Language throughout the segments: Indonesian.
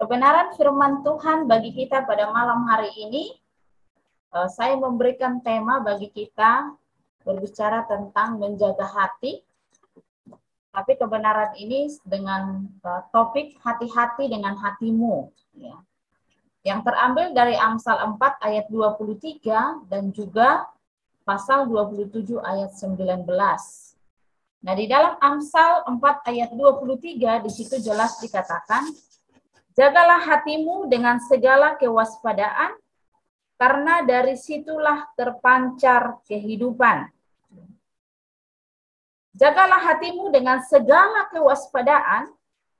Kebenaran firman Tuhan bagi kita pada malam hari ini, saya memberikan tema bagi kita berbicara tentang menjaga hati. Tapi kebenaran ini dengan topik hati-hati dengan hatimu. Ya. Yang terambil dari Amsal 4 ayat 23 dan juga pasal 27 ayat 19. Nah, di dalam Amsal 4 ayat 23 di situ jelas dikatakan, jagalah hatimu dengan segala kewaspadaan, karena dari situlah terpancar kehidupan. Jagalah hatimu dengan segala kewaspadaan,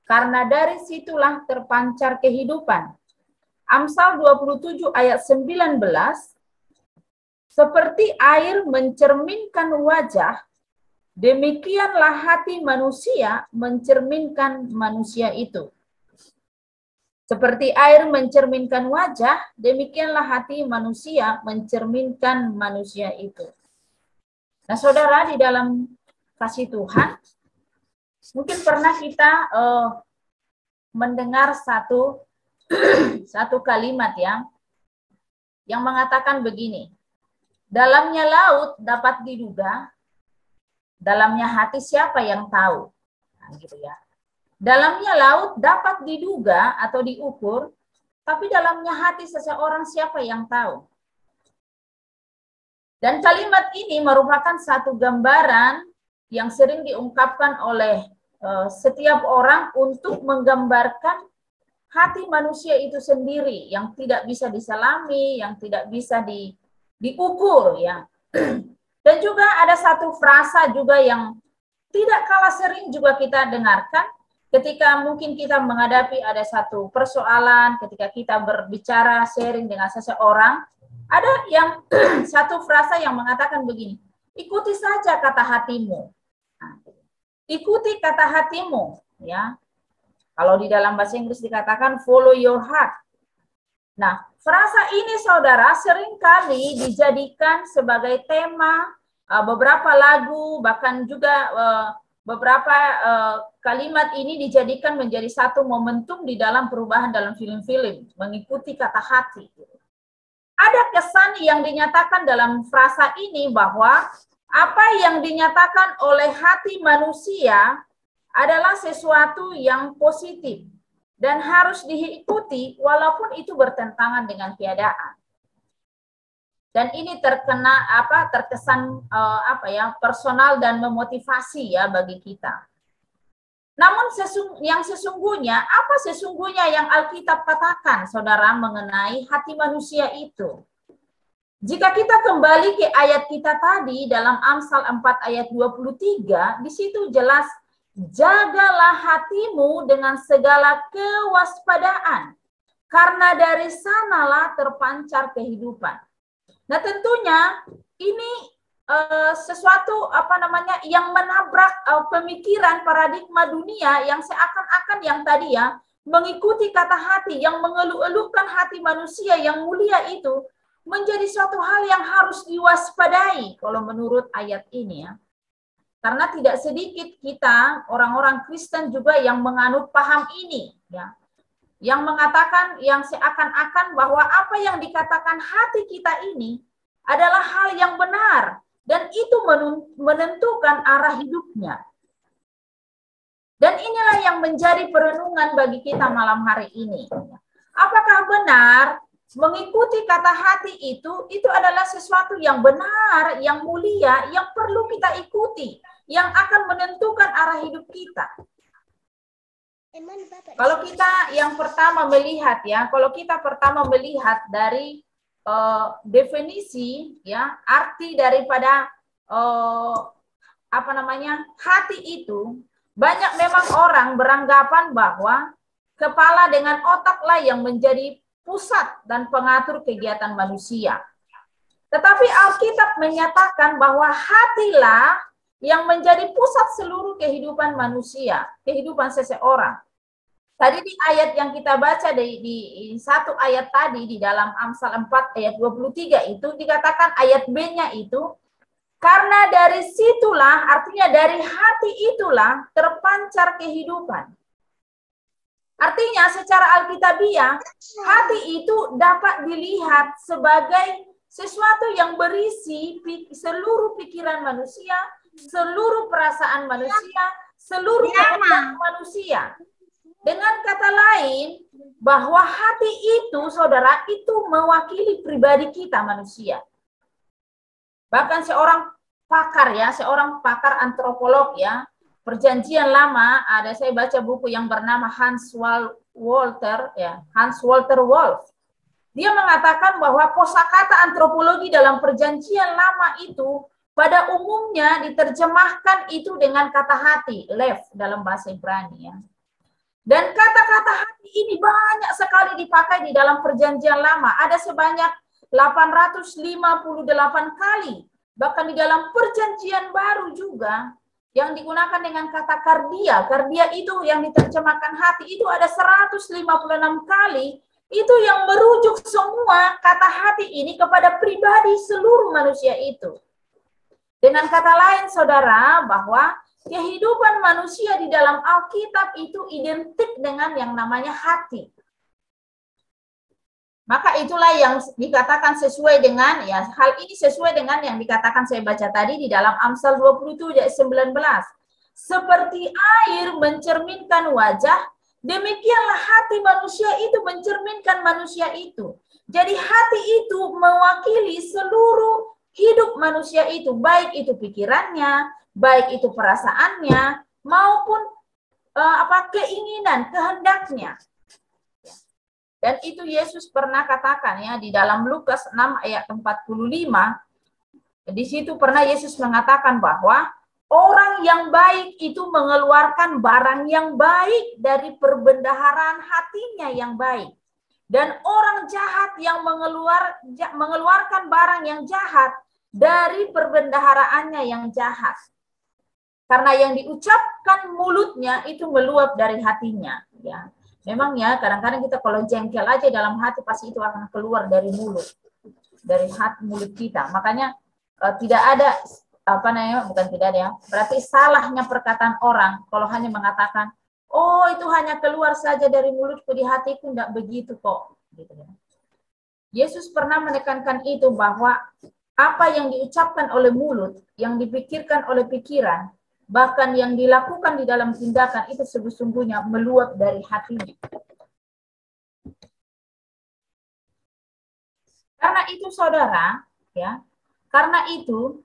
karena dari situlah terpancar kehidupan. Amsal 27 ayat 19, seperti air mencerminkan wajah, demikianlah hati manusia mencerminkan manusia itu. Seperti air mencerminkan wajah, demikianlah hati manusia mencerminkan manusia itu. Nah, saudara, di dalam kasih Tuhan, mungkin pernah kita mendengar satu kalimat yang mengatakan begini, dalamnya laut dapat diduga, dalamnya hati siapa yang tahu? Nah, gitu ya. Dalamnya laut dapat diduga atau diukur, tapi dalamnya hati seseorang siapa yang tahu? Dan kalimat ini merupakan satu gambaran yang sering diungkapkan oleh setiap orang untuk menggambarkan hati manusia itu sendiri yang tidak bisa diselami, yang tidak bisa diukur, ya. Dan juga ada satu frasa juga yang tidak kalah sering juga kita dengarkan ketika mungkin kita menghadapi ada satu persoalan, ketika kita berbicara, sharing dengan seseorang, ada yang satu frasa yang mengatakan begini, ikuti saja kata hatimu. Nah, ikuti kata hatimu, ya. Kalau di dalam bahasa Inggris dikatakan follow your heart. Nah, frasa ini saudara seringkali dijadikan sebagai tema beberapa lagu, bahkan juga beberapa kalimat ini dijadikan menjadi satu momentum di dalam perubahan dalam film-film, mengikuti kata hati. Ada kesan yang dinyatakan dalam frasa ini bahwa apa yang dinyatakan oleh hati manusia adalah sesuatu yang positif dan harus diikuti walaupun itu bertentangan dengan keadaan. Dan ini terkesan personal dan memotivasi ya bagi kita. Namun yang sesungguhnya, apa sesungguhnya yang Alkitab katakan, saudara, mengenai hati manusia itu? Jika kita kembali ke ayat kita tadi dalam Amsal 4 ayat 23, di situ jelas, jagalah hatimu dengan segala kewaspadaan, karena dari sanalah terpancar kehidupan. Nah, tentunya ini sesuatu yang menabrak pemikiran paradigma dunia yang seakan-akan yang tadi ya mengikuti kata hati, yang mengeluh-elukan hati manusia yang mulia itu menjadi suatu hal yang harus diwaspadai kalau menurut ayat ini ya. Karena tidak sedikit kita orang-orang Kristen juga yang menganut paham ini ya. Yang mengatakan, yang seakan-akan bahwa apa yang dikatakan hati kita ini adalah hal yang benar dan itu menentukan arah hidupnya. Dan inilah yang menjadi perenungan bagi kita malam hari ini. Apakah benar mengikuti kata hati itu adalah sesuatu yang benar, yang mulia, yang perlu kita ikuti, yang akan menentukan arah hidup kita? Kalau kita yang pertama melihat ya, kalau kita pertama melihat dari definisi ya, arti daripada hati itu, banyak memang orang beranggapan bahwa kepala dengan otaklah yang menjadi pusat dan pengatur kegiatan manusia. Tetapi Alkitab menyatakan bahwa hatilah yang menjadi pusat seluruh kehidupan manusia, kehidupan seseorang. Tadi di ayat yang kita baca di satu ayat tadi di dalam Amsal 4 ayat 23 itu dikatakan ayat B-nya itu, karena dari situlah, artinya dari hati itulah terpancar kehidupan. Artinya secara alkitabiah, hati itu dapat dilihat sebagai sesuatu yang berisi seluruh pikiran manusia, seluruh perasaan manusia, seluruh kehendak manusia. Dengan kata lain, bahwa hati itu, saudara, itu mewakili pribadi kita manusia. Bahkan seorang pakar antropolog ya, Perjanjian Lama, saya baca buku yang bernama Hans Walter Wolff. Dia mengatakan bahwa kosakata antropologi dalam Perjanjian Lama itu pada umumnya diterjemahkan itu dengan kata hati, lev dalam bahasa Ibrani ya. Dan kata-kata hati ini banyak sekali dipakai di dalam Perjanjian Lama, ada sebanyak 858 kali. Bahkan di dalam Perjanjian Baru juga yang digunakan dengan kata kardia. Kardia itu yang diterjemahkan hati itu ada 156 kali. Itu yang merujuk semua kata hati ini kepada pribadi seluruh manusia itu. Dengan kata lain, saudara, bahwa kehidupan manusia di dalam Alkitab itu identik dengan yang namanya hati. Maka itulah yang dikatakan sesuai dengan, ya hal ini sesuai dengan yang dikatakan saya baca tadi di dalam Amsal 27 ayat 19. Seperti air mencerminkan wajah, demikianlah hati manusia itu mencerminkan manusia itu. Jadi hati itu mewakili seluruh hidup manusia itu, baik itu pikirannya, baik itu perasaannya, maupun keinginan, kehendaknya. Dan itu Yesus pernah katakan ya di dalam Lukas 6 ayat 45. Di situ pernah Yesus mengatakan bahwa orang yang baik itu mengeluarkan barang yang baik dari perbendaharaan hatinya yang baik. Dan orang jahat yang mengeluarkan barang yang jahat dari perbendaharaannya yang jahat. Karena yang diucapkan mulutnya itu meluap dari hatinya, ya. Memang ya, kadang-kadang kita kalau jengkel aja dalam hati pasti itu akan keluar dari mulut, dari hati mulut kita. Makanya tidak ada bukan tidak ada ya. Berarti salahnya perkataan orang kalau hanya mengatakan, oh itu hanya keluar saja dari mulutku, di hatiku tidak begitu kok. Gitu ya. Yesus pernah menekankan itu bahwa apa yang diucapkan oleh mulut, yang dipikirkan oleh pikiran, bahkan yang dilakukan di dalam tindakan itu sesungguhnya meluap dari hatinya. Karena itu saudara, ya, karena itu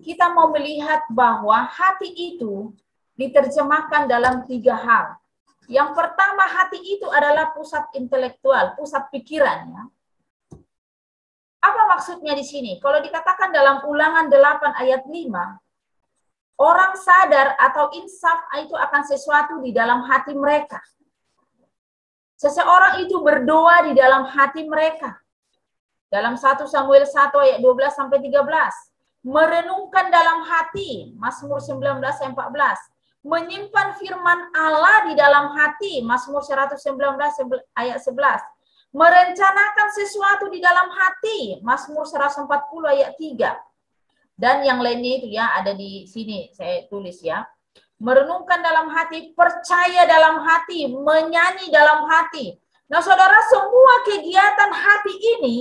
kita mau melihat bahwa hati itu diterjemahkan dalam 3 hal. Yang pertama, hati itu adalah pusat intelektual, pusat pikiran. Ya. Apa maksudnya di sini? Kalau dikatakan dalam Ulangan 8 ayat 5, orang sadar atau insaf itu akan sesuatu di dalam hati mereka. Seseorang itu berdoa di dalam hati mereka. Dalam 1 Samuel 1 ayat 12 sampai 13. Merenungkan dalam hati, Mazmur 19 ayat 14. Menyimpan firman Allah di dalam hati, Mazmur 119 ayat 11. Merencanakan sesuatu di dalam hati, Mazmur 140 ayat 3. Dan yang lainnya itu ya ada di sini saya tulis ya. Merenungkan dalam hati, percaya dalam hati, menyanyi dalam hati. Nah saudara, semua kegiatan hati ini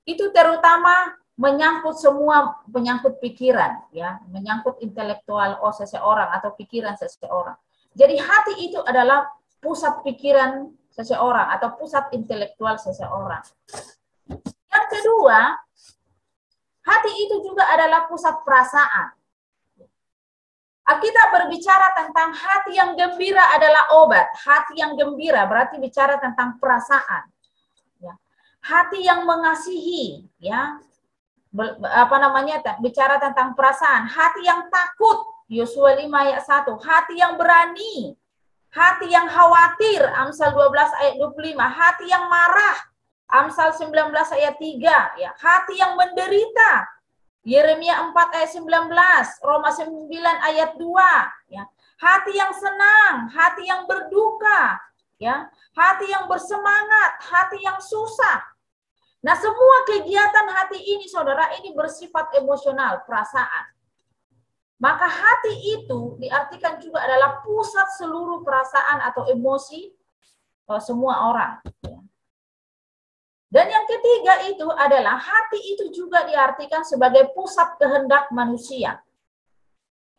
itu terutama menyangkut pikiran ya, menyangkut intelektual seseorang atau pikiran seseorang. Jadi hati itu adalah pusat pikiran seseorang atau pusat intelektual seseorang. Yang kedua, hati itu juga adalah pusat perasaan. Kita berbicara tentang hati yang gembira adalah obat. Hati yang gembira berarti bicara tentang perasaan. Ya. Hati yang mengasihi, ya, bicara tentang perasaan. Hati yang takut, Yosua 5 ayat 1. Hati yang berani, hati yang khawatir, Amsal 12 ayat 25. Hati yang marah, Amsal 19 ayat 3, ya. Hati yang menderita, Yeremia 4 ayat 19, Roma 9 ayat 2, ya. Hati yang senang, hati yang berduka, ya. Hati yang bersemangat, hati yang susah. Nah, semua kegiatan hati ini, saudara, ini bersifat emosional, perasaan. Maka hati itu diartikan juga adalah pusat seluruh perasaan atau emosi semua orang. Dan yang ketiga itu adalah hati itu juga diartikan sebagai pusat kehendak manusia.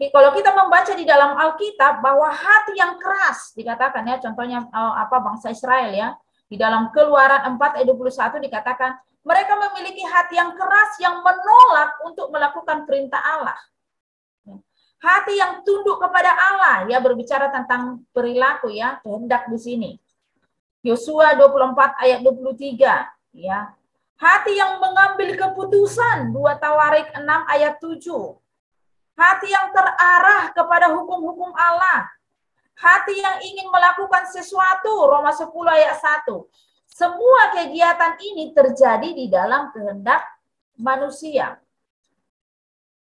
Kalau kita membaca di dalam Alkitab bahwa hati yang keras dikatakan ya, contohnya bangsa Israel ya, di dalam Keluaran 4 ayat 21 dikatakan mereka memiliki hati yang keras yang menolak untuk melakukan perintah Allah. Hati yang tunduk kepada Allah ya, berbicara tentang perilaku ya, kehendak di sini. Yosua 24 ayat 23 ya. Hati yang mengambil keputusan 2 Tawarik 6 ayat 7. Hati yang terarah kepada hukum-hukum Allah. Hati yang ingin melakukan sesuatu, Roma 10 ayat 1. Semua kegiatan ini terjadi di dalam kehendak manusia.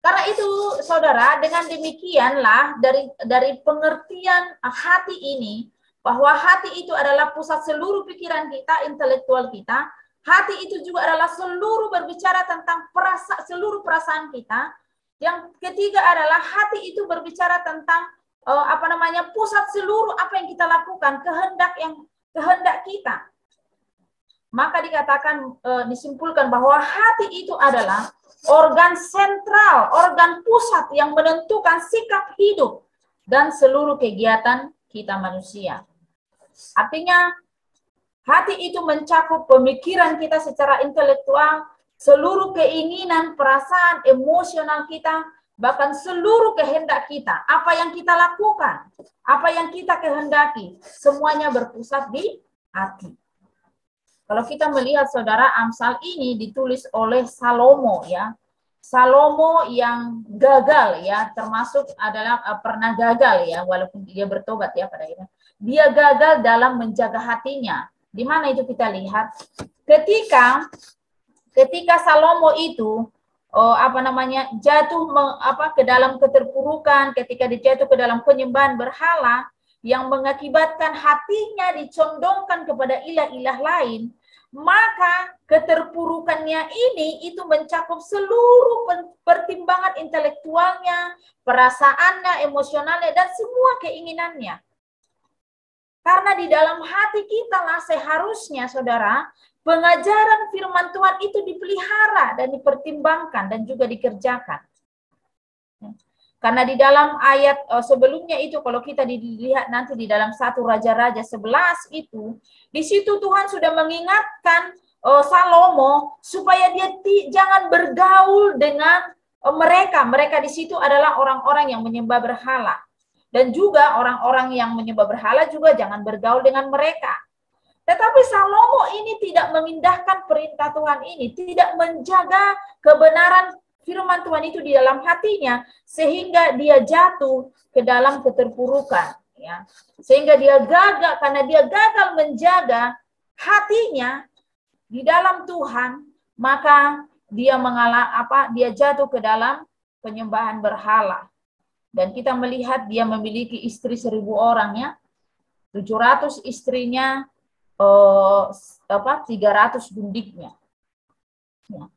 Karena itu, saudara, dengan demikianlah dari pengertian hati ini, bahwa hati itu adalah pusat seluruh pikiran kita, intelektual kita. Hati itu juga adalah seluruh berbicara tentang seluruh perasaan kita. Yang ketiga adalah hati itu berbicara tentang pusat seluruh apa yang kita lakukan, kehendak kita. Maka dikatakan, disimpulkan bahwa hati itu adalah organ sentral, organ pusat yang menentukan sikap hidup dan seluruh kegiatan kita manusia. Artinya, hati itu mencakup pemikiran kita secara intelektual, seluruh keinginan, perasaan, emosional kita, bahkan seluruh kehendak kita, apa yang kita lakukan, apa yang kita kehendaki, semuanya berpusat di hati. Kalau kita melihat, saudara, Amsal ini ditulis oleh Salomo ya. Salomo yang gagal ya, termasuk adalah pernah gagal ya, walaupun dia bertobat ya pada akhirnya. Dia gagal dalam menjaga hatinya. Di mana itu kita lihat? Ketika Salomo itu jatuh ke dalam keterpurukan, ketika dia jatuh ke dalam penyembahan berhala yang mengakibatkan hatinya dicondongkan kepada ilah-ilah lain, maka keterpurukannya ini itu mencakup seluruh pertimbangan intelektualnya, perasaannya, emosionalnya, dan semua keinginannya. Karena di dalam hati kita lah seharusnya, saudara, pengajaran firman Tuhan itu dipelihara dan dipertimbangkan dan juga dikerjakan. Karena di dalam ayat sebelumnya itu, kalau kita dilihat nanti di dalam 1 Raja-Raja 11 itu, di situ Tuhan sudah mengingatkan Salomo supaya dia jangan bergaul dengan mereka. Mereka di situ adalah orang-orang yang menyembah berhala. Dan juga orang-orang yang menyembah berhala juga jangan bergaul dengan mereka. Tetapi Salomo ini tidak memindahkan perintah Tuhan ini, tidak menjaga kebenaran firman Tuhan itu di dalam hatinya, sehingga dia jatuh ke dalam keterpurukan. Ya. Sehingga dia gagal, karena dia gagal menjaga hatinya di dalam Tuhan, maka dia dia jatuh ke dalam penyembahan berhala. Dan kita melihat dia memiliki istri 1000 orang ya, 700 istrinya, 300 gundiknya. Ya.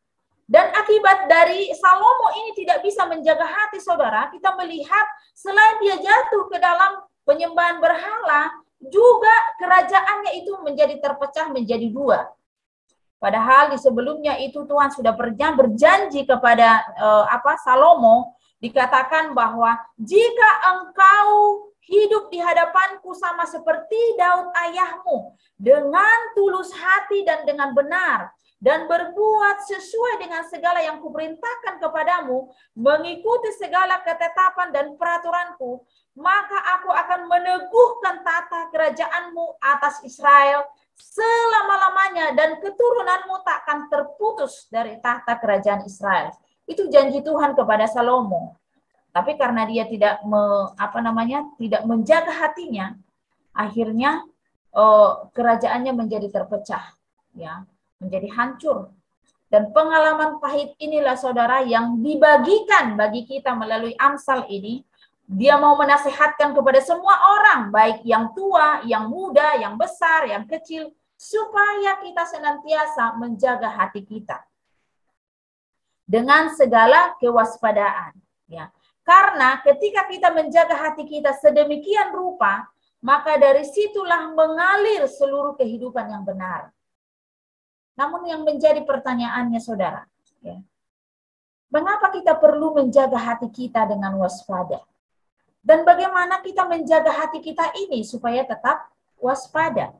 Dan akibat dari Salomo ini tidak bisa menjaga hati, saudara, kita melihat selain dia jatuh ke dalam penyembahan berhala, juga kerajaannya itu menjadi terpecah menjadi 2. Padahal di sebelumnya itu Tuhan sudah berjanji kepada Salomo, dikatakan bahwa jika engkau hidup di hadapanku sama seperti Daud ayahmu, dengan tulus hati dan dengan benar, dan berbuat sesuai dengan segala yang kuperintahkan kepadamu, mengikuti segala ketetapan dan peraturanku, maka aku akan meneguhkan tata kerajaanmu atas Israel selama-lamanya, dan keturunanmu tak akan terputus dari tahta kerajaan Israel. Itu janji Tuhan kepada Salomo. Tapi karena dia tidak tidak menjaga hatinya, akhirnya kerajaannya menjadi terpecah, ya, menjadi hancur. Dan pengalaman pahit inilah, saudara, yang dibagikan bagi kita melalui Amsal ini. Dia mau menasehatkan kepada semua orang, baik yang tua, yang muda, yang besar, yang kecil, supaya kita senantiasa menjaga hati kita dengan segala kewaspadaan, ya. Karena ketika kita menjaga hati kita sedemikian rupa, maka dari situlah mengalir seluruh kehidupan yang benar. Namun yang menjadi pertanyaannya saudara, ya, mengapa kita perlu menjaga hati kita dengan waspada? Dan bagaimana kita menjaga hati kita ini supaya tetap waspada?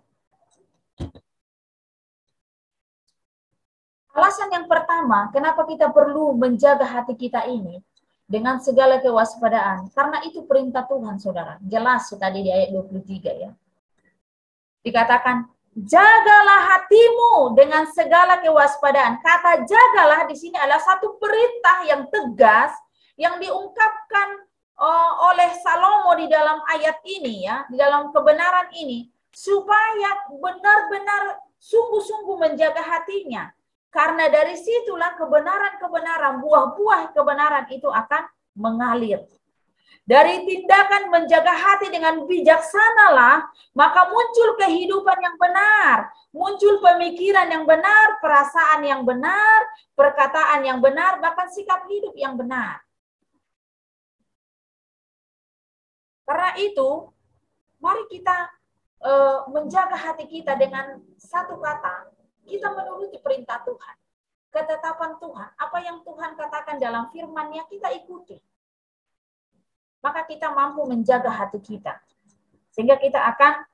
Alasan yang pertama, kenapa kita perlu menjaga hati kita ini dengan segala kewaspadaan? Karena itu perintah Tuhan, saudara. Jelas tadi di ayat 23 ya. Dikatakan, jagalah hatimu dengan segala kewaspadaan. Kata jagalah di sini adalah satu perintah yang tegas yang diungkapkan oleh Salomo di dalam ayat ini ya, di dalam kebenaran ini, supaya benar-benar sungguh-sungguh menjaga hatinya. Karena dari situlah kebenaran-kebenaran, buah-buah kebenaran itu akan mengalir. Dari tindakan menjaga hati dengan bijaksanalah, maka muncul kehidupan yang benar, muncul pemikiran yang benar, perasaan yang benar, perkataan yang benar, bahkan sikap hidup yang benar. Karena itu, mari kita menjaga hati kita dengan satu kata, kita menuruti perintah Tuhan, ketetapan Tuhan, apa yang Tuhan katakan dalam firman-Nya kita ikuti. Maka kita mampu menjaga hati kita, sehingga kita akan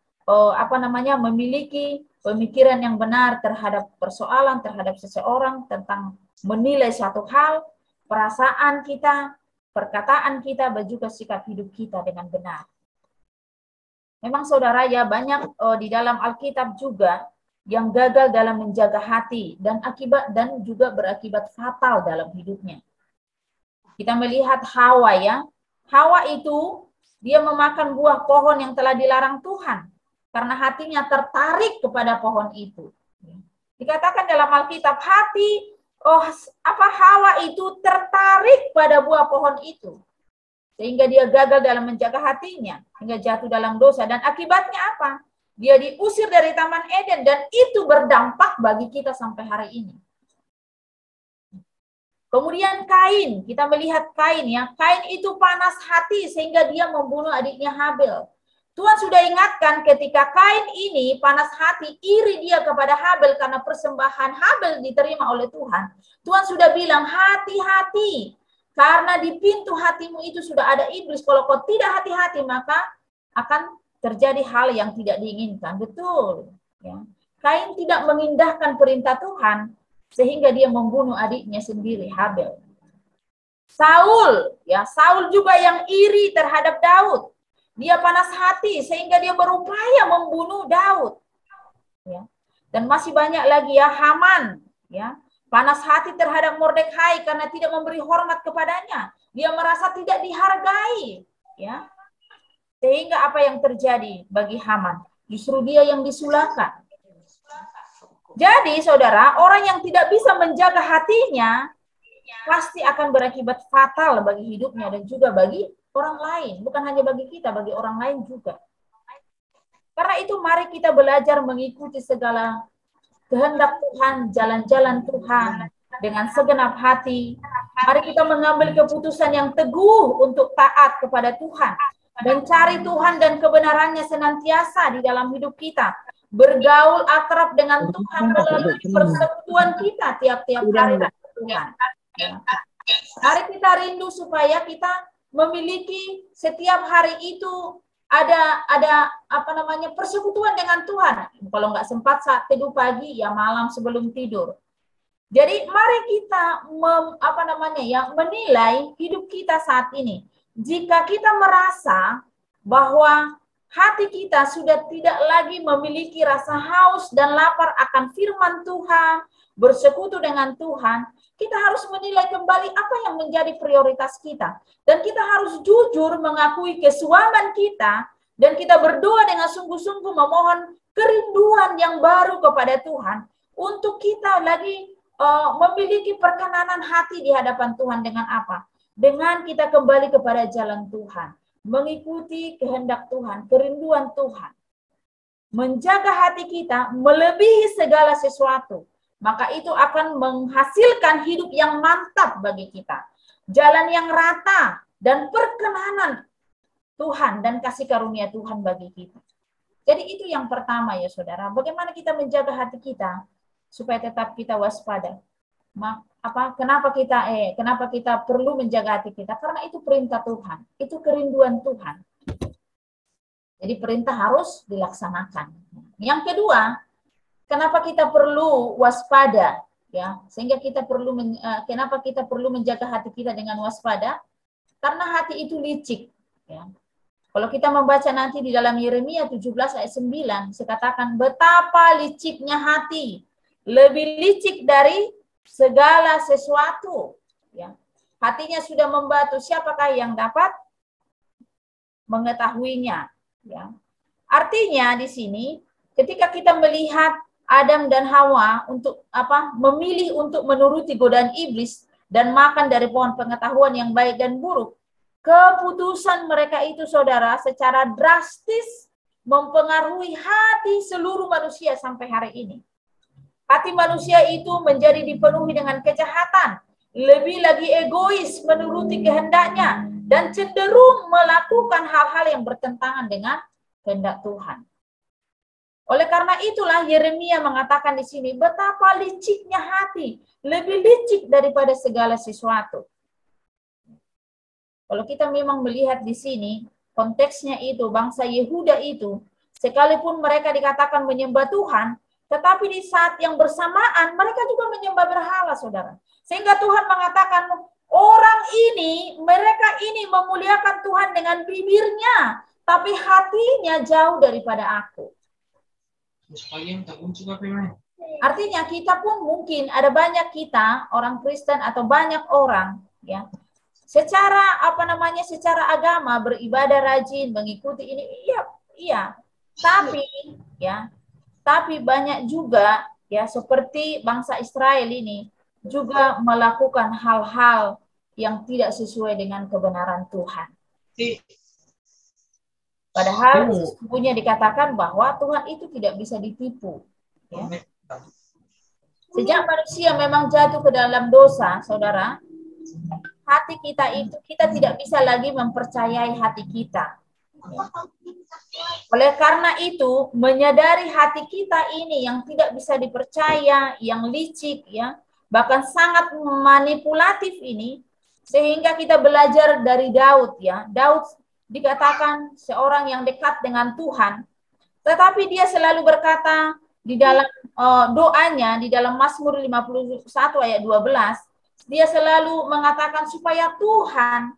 memiliki pemikiran yang benar terhadap persoalan, terhadap seseorang, tentang menilai suatu hal, perasaan kita, perkataan kita, dan juga sikap hidup kita dengan benar. Memang saudara ya, banyak di dalam Alkitab juga yang gagal dalam menjaga hati dan juga berakibat fatal dalam hidupnya. Kita melihat Hawa ya, Hawa itu dia memakan buah pohon yang telah dilarang Tuhan karena hatinya tertarik kepada pohon itu. Dikatakan dalam Alkitab Hawa itu tertarik pada buah pohon itu, sehingga dia gagal dalam menjaga hatinya, hingga jatuh dalam dosa. Dan akibatnya apa? Dia diusir dari Taman Eden, dan itu berdampak bagi kita sampai hari ini. Kemudian Kain, kita melihat Kain ya. Kain itu panas hati sehingga dia membunuh adiknya Habel. Tuhan sudah ingatkan ketika Kain ini panas hati, iri dia kepada Habel karena persembahan Habel diterima oleh Tuhan. Tuhan sudah bilang, hati-hati. Karena di pintu hatimu itu sudah ada iblis. Kalau kau tidak hati-hati, maka akan terjadi hal yang tidak diinginkan. Betul. Ya. Kain tidak mengindahkan perintah Tuhan, sehingga dia membunuh adiknya sendiri, Habel. Saul juga yang iri terhadap Daud. Dia panas hati, sehingga dia berupaya membunuh Daud. Ya. Dan masih banyak lagi ya, Haman. Ya. Panas hati terhadap Mordekai karena tidak memberi hormat kepadanya. Dia merasa tidak dihargai. Ya. Sehingga apa yang terjadi bagi Haman? Justru dia yang disulahkan. Jadi saudara, orang yang tidak bisa menjaga hatinya pasti akan berakibat fatal bagi hidupnya dan juga bagi orang lain. Bukan hanya bagi kita, bagi orang lain juga. Karena itu mari kita belajar mengikuti segala kehendak Tuhan, jalan-jalan Tuhan dengan segenap hati. Mari kita mengambil keputusan yang teguh untuk taat kepada Tuhan. Dan cari Tuhan dan kebenarannya senantiasa di dalam hidup kita. Bergaul akrab dengan Tuhan melalui persekutuan kita tiap-tiap hari dengan Tuhan. Mari kita rindu supaya kita memiliki setiap hari itu ada persekutuan dengan Tuhan. Kalau nggak sempat saat teduh pagi, ya malam sebelum tidur. Jadi mari kita menilai hidup kita saat ini. Jika kita merasa bahwa hati kita sudah tidak lagi memiliki rasa haus dan lapar akan firman Tuhan, bersekutu dengan Tuhan, kita harus menilai kembali apa yang menjadi prioritas kita. Dan kita harus jujur mengakui kesuaman kita, dan kita berdoa dengan sungguh-sungguh memohon kerinduan yang baru kepada Tuhan, untuk kita lagi memiliki perkenanan hati di hadapan Tuhan dengan apa? Dengan kita kembali kepada jalan Tuhan, mengikuti kehendak Tuhan, kerinduan Tuhan. Menjaga hati kita melebihi segala sesuatu, maka itu akan menghasilkan hidup yang mantap bagi kita. Jalan yang rata dan perkenanan Tuhan dan kasih karunia Tuhan bagi kita. Jadi itu yang pertama ya saudara, bagaimana kita menjaga hati kita supaya tetap kita waspada. Kenapa kita perlu menjaga hati kita? Karena itu perintah Tuhan, itu kerinduan Tuhan. Jadi perintah harus dilaksanakan. Yang kedua, kenapa kita perlu waspada? Ya, sehingga kita perlu kenapa kita perlu menjaga hati kita dengan waspada? Karena hati itu licik. Ya. Kalau kita membaca nanti di dalam Yeremia 17 ayat 9, sekatakan betapa liciknya hati, lebih licik dari segala sesuatu. Ya. Hatinya sudah membatu, siapakah yang dapat mengetahuinya? Ya. Artinya di sini, ketika kita melihat Adam dan Hawa memilih untuk menuruti godaan iblis dan makan dari pohon pengetahuan yang baik dan buruk, keputusan mereka itu saudara secara drastis mempengaruhi hati seluruh manusia sampai hari ini. Hati manusia itu menjadi dipenuhi dengan kejahatan, lebih lagi egois menuruti kehendaknya, dan cenderung melakukan hal-hal yang bertentangan dengan kehendak Tuhan. Oleh karena itulah Yeremia mengatakan di sini, betapa liciknya hati, lebih licik daripada segala sesuatu. Kalau kita memang melihat di sini, konteksnya itu, bangsa Yehuda itu, sekalipun mereka dikatakan menyembah Tuhan, tetapi di saat yang bersamaan, mereka juga menyembah berhala, saudara. Sehingga Tuhan mengatakan, mereka ini memuliakan Tuhan dengan bibirnya, tapi hatinya jauh daripada aku. Artinya kita pun mungkin ada banyak kita, orang Kristen atau banyak orang, ya, secara secara agama beribadah rajin, mengikuti ini, iya. Tapi banyak juga ya seperti bangsa Israel ini juga melakukan hal-hal yang tidak sesuai dengan kebenaran Tuhan. Padahal sesungguhnya dikatakan bahwa Tuhan itu tidak bisa ditipu. Ya. Sejak manusia memang jatuh ke dalam dosa, saudara, hati kita tidak bisa lagi mempercayai hati kita. Oleh karena itu, menyadari hati kita ini yang tidak bisa dipercaya, yang licik, ya, bahkan sangat manipulatif ini, sehingga kita belajar dari Daud, ya. Daud dikatakan seorang yang dekat dengan Tuhan, tetapi dia selalu berkata di dalam doanya, di dalam Mazmur 51 ayat 12, dia selalu mengatakan supaya Tuhan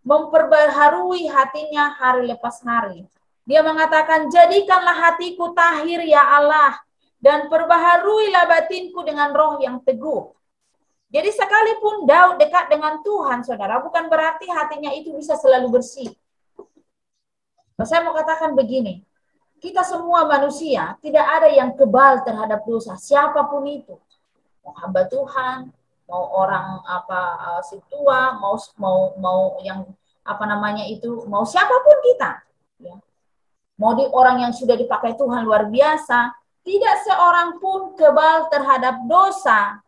memperbaharui hatinya hari lepas hari. Dia mengatakan, jadikanlah hatiku tahir ya Allah, dan perbaharuilah batinku dengan roh yang teguh. Jadi sekalipun Daud dekat dengan Tuhan, saudara, bukan berarti hatinya itu bisa selalu bersih. Saya mau katakan begini, kita semua manusia, tidak ada yang kebal terhadap dosa, siapapun itu. Mau hamba Tuhan, mau orang si tua, mau yang mau siapapun kita, ya. Mau orang yang sudah dipakai Tuhan luar biasa, tidak seorang pun kebal terhadap dosa.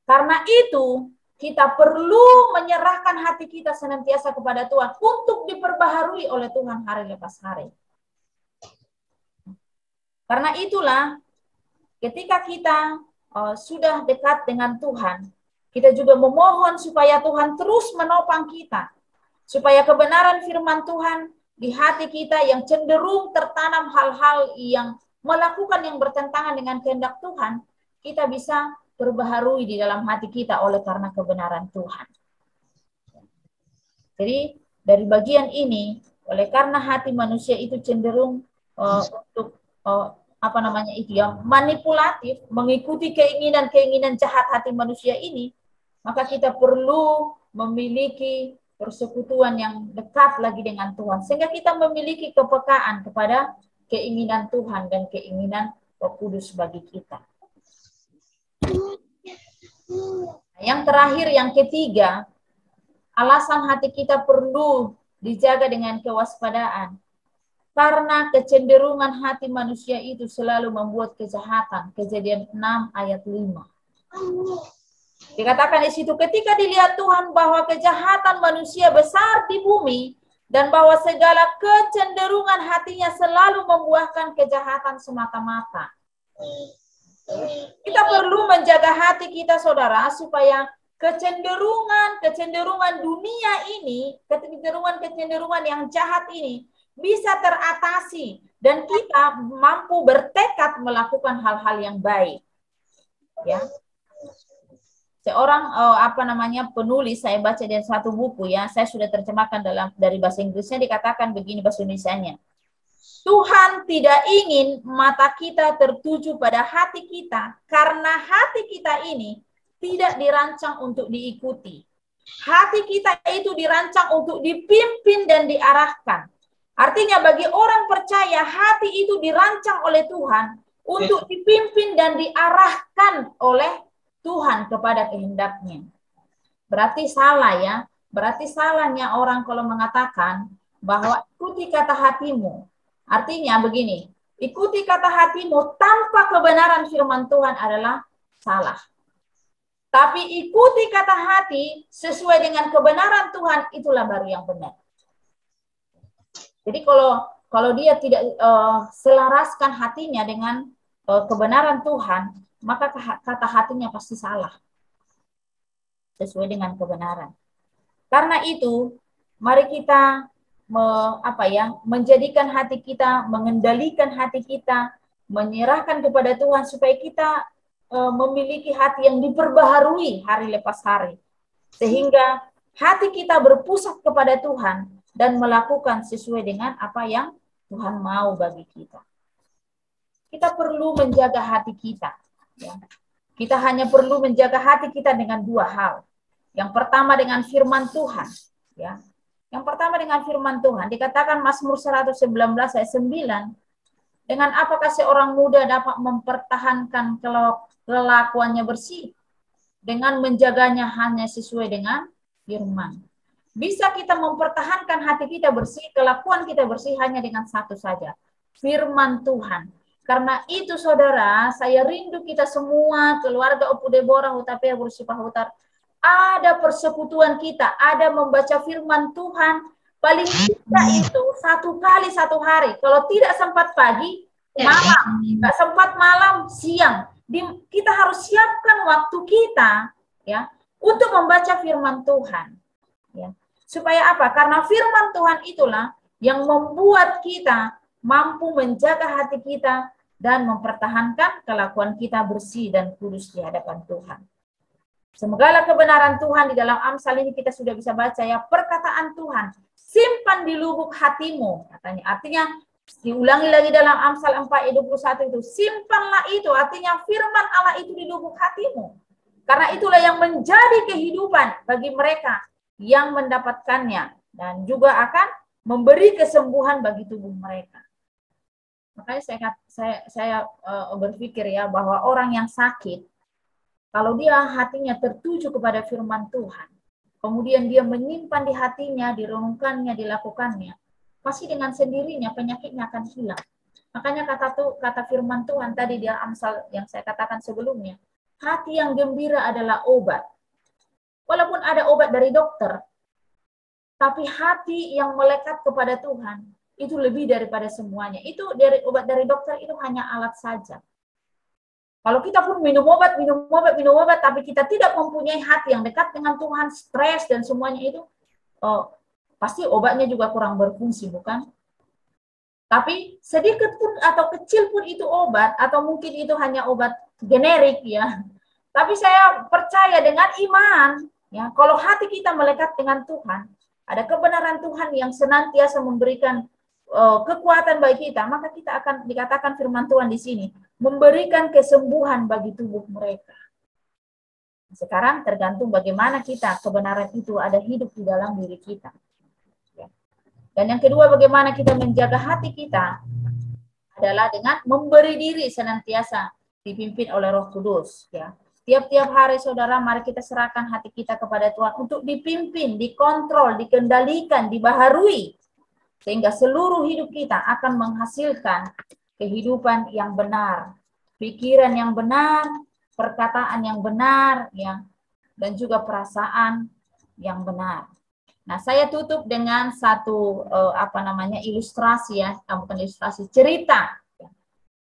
Karena itu kita perlu menyerahkan hati kita senantiasa kepada Tuhan untuk diperbaharui oleh Tuhan hari lepas hari. Karena itulah ketika kita sudah dekat dengan Tuhan, kita juga memohon supaya Tuhan terus menopang kita. Supaya kebenaran firman Tuhan di hati kita yang cenderung tertanam hal-hal yang melakukan yang bertentangan dengan kehendak Tuhan, kita bisa perbaharui di dalam hati kita oleh karena kebenaran Tuhan. Jadi dari bagian ini, oleh karena hati manusia itu cenderung untuk manipulatif, mengikuti keinginan-keinginan jahat hati manusia ini, maka kita perlu memiliki persekutuan yang dekat lagi dengan Tuhan, sehingga kita memiliki kepekaan kepada keinginan Tuhan dan keinginan Roh Kudus bagi kita. Yang terakhir, yang ketiga, alasan hati kita perlu dijaga dengan kewaspadaan. Karena kecenderungan hati manusia itu selalu membuat kejahatan. Kejadian 6 ayat 5. Dikatakan di situ, ketika dilihat Tuhan bahwa kejahatan manusia besar di bumi dan bahwa segala kecenderungan hatinya selalu membuahkan kejahatan semata-mata. Kita perlu menjaga hati kita, saudara, supaya kecenderungan dunia ini, kecenderungan yang jahat ini bisa teratasi dan kita mampu bertekad melakukan hal-hal yang baik. Ya. Seorang penulis, saya baca dari satu buku, ya, saya sudah terjemahkan dari bahasa Inggrisnya, dikatakan begini bahasa Indonesianya. Tuhan tidak ingin mata kita tertuju pada hati kita, karena hati kita ini tidak dirancang untuk diikuti. Hati kita itu dirancang untuk dipimpin dan diarahkan. Artinya bagi orang percaya, hati itu dirancang oleh Tuhan untuk dipimpin dan diarahkan oleh Tuhan kepada kehendaknya. Berarti salah, ya. Berarti salahnya orang kalau mengatakan bahwa ikuti kata hatimu. Artinya begini, ikuti kata hatimu tanpa kebenaran firman Tuhan adalah salah. Tapi ikuti kata hati sesuai dengan kebenaran Tuhan, itulah baru yang benar. Jadi kalau dia tidak selaraskan hatinya dengan kebenaran Tuhan, maka kata hatinya pasti salah. Sesuai dengan kebenaran. Karena itu, mari kita menjadikan hati kita, mengendalikan hati kita, menyerahkan kepada Tuhan supaya kita memiliki hati yang diperbaharui hari lepas hari. Sehingga hati kita berpusat kepada Tuhan dan melakukan sesuai dengan apa yang Tuhan mau bagi kita. Kita perlu menjaga hati kita. Ya. Kita hanya perlu menjaga hati kita dengan dua hal. Yang pertama dengan firman Tuhan. Ya. Yang pertama dengan firman Tuhan. Dikatakan Mazmur 119 ayat 9. Dengan apakah seorang muda dapat mempertahankan kelakuannya bersih? Dengan menjaganya hanya sesuai dengan firman. Bisa kita mempertahankan hati kita bersih, kelakuan kita bersih hanya dengan satu saja. Firman Tuhan. Karena itu saudara, saya rindu kita semua, keluarga Opu Deborah, Hutapea, Bersipah Hutar, ada persekutuan kita, ada membaca firman Tuhan, paling tidak itu 1 kali 1 hari. Kalau tidak sempat pagi, malam, nggak sempat malam, siang. Kita harus siapkan waktu kita, ya, untuk membaca firman Tuhan. Ya. Supaya apa? Karena firman Tuhan itulah yang membuat kita mampu menjaga hati kita dan mempertahankan kelakuan kita bersih dan kudus di hadapan Tuhan. Semoga kebenaran Tuhan di dalam Amsal ini kita sudah bisa baca, ya, perkataan Tuhan, simpan di lubuk hatimu, katanya. Artinya diulangi lagi dalam Amsal 4:21 itu, simpanlah itu, artinya firman Allah itu di lubuk hatimu. Karena itulah yang menjadi kehidupan bagi mereka yang mendapatkannya dan juga akan memberi kesembuhan bagi tubuh mereka. Makanya saya berpikir, ya, bahwa orang yang sakit, kalau dia hatinya tertuju kepada firman Tuhan, kemudian dia menyimpan di hatinya, direnungkannya, dilakukannya, pasti dengan sendirinya penyakitnya akan hilang. Makanya kata firman Tuhan tadi di Amsal yang saya katakan sebelumnya, hati yang gembira adalah obat. Walaupun ada obat dari dokter, tapi hati yang melekat kepada Tuhan itu lebih daripada semuanya. Itu obat dari dokter itu hanya alat saja. Kalau kita pun minum obat, tapi kita tidak mempunyai hati yang dekat dengan Tuhan, stres dan semuanya itu, pasti obatnya juga kurang berfungsi, bukan? Tapi sedikit pun atau kecil pun itu obat, atau mungkin itu hanya obat generik, ya. Tapi saya percaya dengan iman, ya, kalau hati kita melekat dengan Tuhan, ada kebenaran Tuhan yang senantiasa memberikan kekuatan bagi kita, maka kita akan, dikatakan firman Tuhan di sini, memberikan kesembuhan bagi tubuh mereka. Sekarang tergantung bagaimana kita, kebenaran itu ada hidup di dalam diri kita. Ya. Dan yang kedua, bagaimana kita menjaga hati kita adalah dengan memberi diri senantiasa dipimpin oleh Roh Kudus. Ya. Tiap-tiap hari, saudara, mari kita serahkan hati kita kepada Tuhan untuk dipimpin, dikontrol, dikendalikan, dibaharui, sehingga seluruh hidup kita akan menghasilkan kehidupan yang benar, pikiran yang benar, perkataan yang benar, ya, dan juga perasaan yang benar. Nah, saya tutup dengan satu ilustrasi ya, bukan ilustrasi, cerita.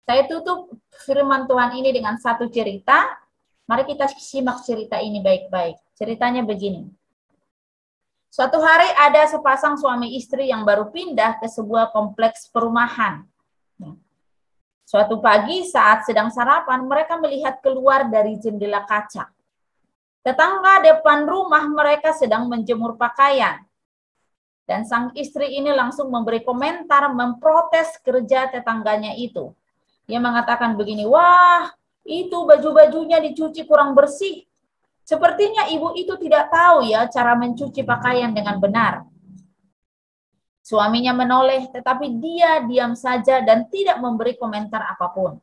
Saya tutup firman Tuhan ini dengan satu cerita. Mari kita simak cerita ini baik-baik. Ceritanya begini. Suatu hari ada sepasang suami istri yang baru pindah ke sebuah kompleks perumahan. Suatu pagi saat sedang sarapan, mereka melihat keluar dari jendela kaca. Tetangga depan rumah mereka sedang menjemur pakaian. Dan sang istri ini langsung memberi komentar memprotes kerja tetangganya itu. Dia mengatakan begini, wah itu baju-bajunya dicuci kurang bersih. Sepertinya ibu itu tidak tahu ya cara mencuci pakaian dengan benar. Suaminya menoleh, tetapi dia diam saja dan tidak memberi komentar apapun.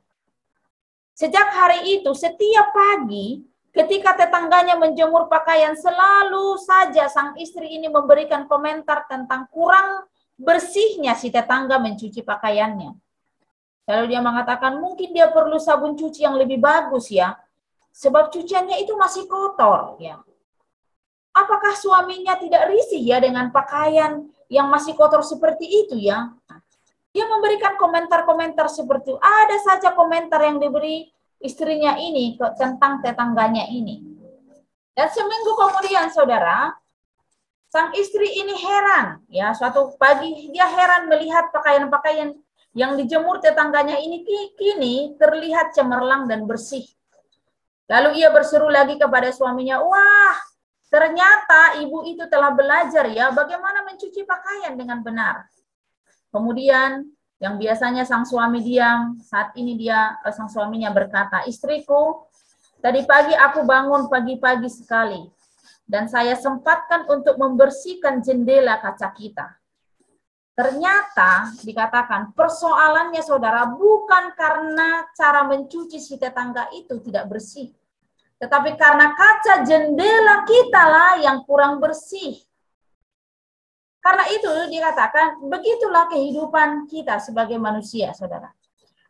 Sejak hari itu, setiap pagi, ketika tetangganya menjemur pakaian, selalu saja sang istri ini memberikan komentar tentang kurang bersihnya si tetangga mencuci pakaiannya. Lalu dia mengatakan, mungkin dia perlu sabun cuci yang lebih bagus ya, sebab cuciannya itu masih kotor ya. Apakah suaminya tidak risih ya dengan pakaian yang masih kotor seperti itu ya? Dia memberikan komentar-komentar seperti itu. Ada saja komentar yang diberi istrinya ini tentang tetangganya ini. Dan seminggu kemudian, saudara, sang istri ini heran. Ya, suatu pagi dia heran melihat pakaian-pakaian yang dijemur tetangganya ini kini terlihat cemerlang dan bersih. Lalu ia berseru lagi kepada suaminya, wah, ternyata ibu itu telah belajar ya bagaimana mencuci pakaian dengan benar. Kemudian yang biasanya sang suami diam, saat ini sang suaminya berkata, istriku, tadi pagi aku bangun pagi-pagi sekali dan saya sempatkan untuk membersihkan jendela kaca kita. Ternyata dikatakan persoalannya saudara bukan karena cara mencuci si tetangga itu tidak bersih, tetapi karena kaca jendela kita lah yang kurang bersih. Karena itu dikatakan, begitulah kehidupan kita sebagai manusia, saudara.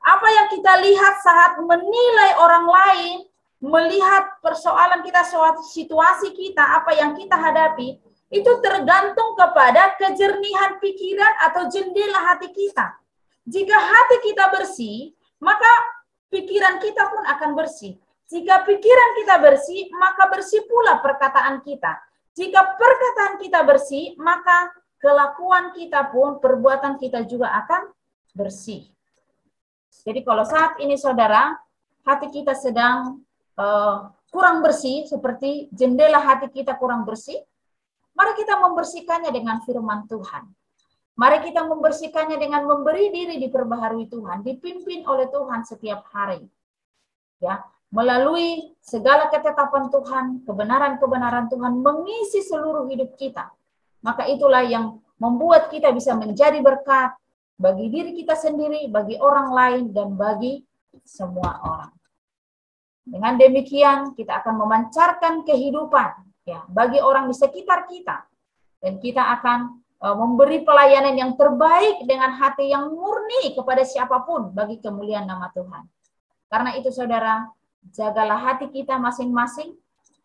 Apa yang kita lihat saat menilai orang lain, melihat persoalan kita, situasi kita, apa yang kita hadapi, itu tergantung kepada kejernihan pikiran atau jendela hati kita. Jika hati kita bersih, maka pikiran kita pun akan bersih. Jika pikiran kita bersih, maka bersih pula perkataan kita. Jika perkataan kita bersih, maka kelakuan kita pun, perbuatan kita juga akan bersih. Jadi kalau saat ini saudara, hati kita sedang kurang bersih, seperti jendela hati kita kurang bersih, mari kita membersihkannya dengan firman Tuhan. Mari kita membersihkannya dengan memberi diri diperbaharui Tuhan, dipimpin oleh Tuhan setiap hari. Ya, melalui segala ketetapan Tuhan, kebenaran-kebenaran Tuhan mengisi seluruh hidup kita. Maka itulah yang membuat kita bisa menjadi berkat bagi diri kita sendiri, bagi orang lain, dan bagi semua orang. Dengan demikian, kita akan memancarkan kehidupan ya bagi orang di sekitar kita. Dan kita akan memberi pelayanan yang terbaik dengan hati yang murni kepada siapapun bagi kemuliaan nama Tuhan. Karena itu saudara, jagalah hati kita masing-masing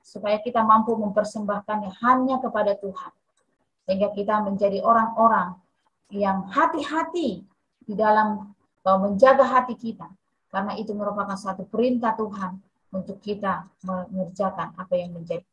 supaya kita mampu mempersembahkannya hanya kepada Tuhan. Sehingga kita menjadi orang-orang yang hati-hati di dalam menjaga hati kita. Karena itu merupakan satu perintah Tuhan untuk kita mengerjakan apa yang menjadi.